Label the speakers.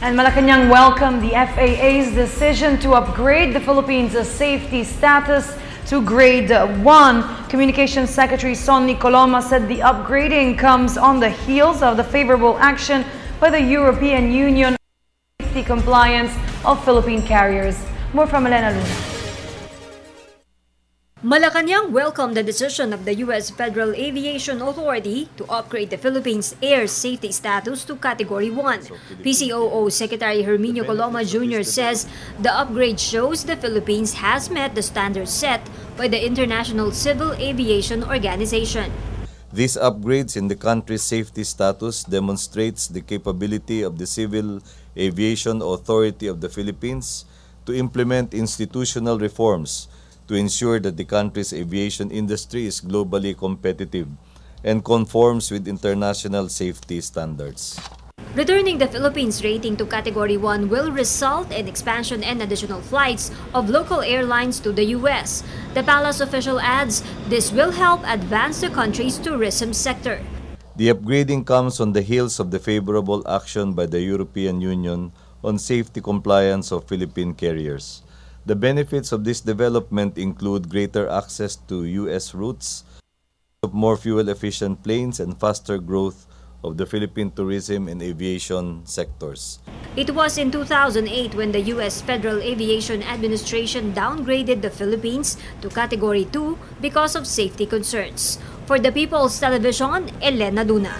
Speaker 1: And Malacanang welcomed the FAA's decision to upgrade the Philippines' safety status to Grade 1. Communications Secretary Sonny Coloma said the upgrading comes on the heels of the favorable action by the European Union on safety compliance of Philippine carriers. More from Elena Luna.
Speaker 2: Malacanang welcomed the decision of the U.S. Federal Aviation Authority to upgrade the Philippines' air safety status to Category 1. PCOO Secretary Herminio Coloma Jr. says the upgrade shows the Philippines has met the standards set by the International Civil Aviation Organization.
Speaker 3: These upgrades in the country's safety status demonstrates the capability of the Civil Aviation Authority of the Philippines to implement institutional reforms to ensure that the country's aviation industry is globally competitive and conforms with international safety standards.
Speaker 2: Returning the Philippines rating to Category 1 will result in expansion and additional flights of local airlines to the U.S. The Palace official adds this will help advance the country's tourism sector.
Speaker 3: The upgrading comes on the heels of the favorable action by the European Union on safety compliance of Philippine carriers. The benefits of this development include greater access to U.S. routes, more fuel-efficient planes, and faster growth of the Philippine tourism and aviation sectors.
Speaker 2: It was in 2008 when the U.S. Federal Aviation Administration downgraded the Philippines to Category 2 because of safety concerns. For the People's Television, Elena Luna.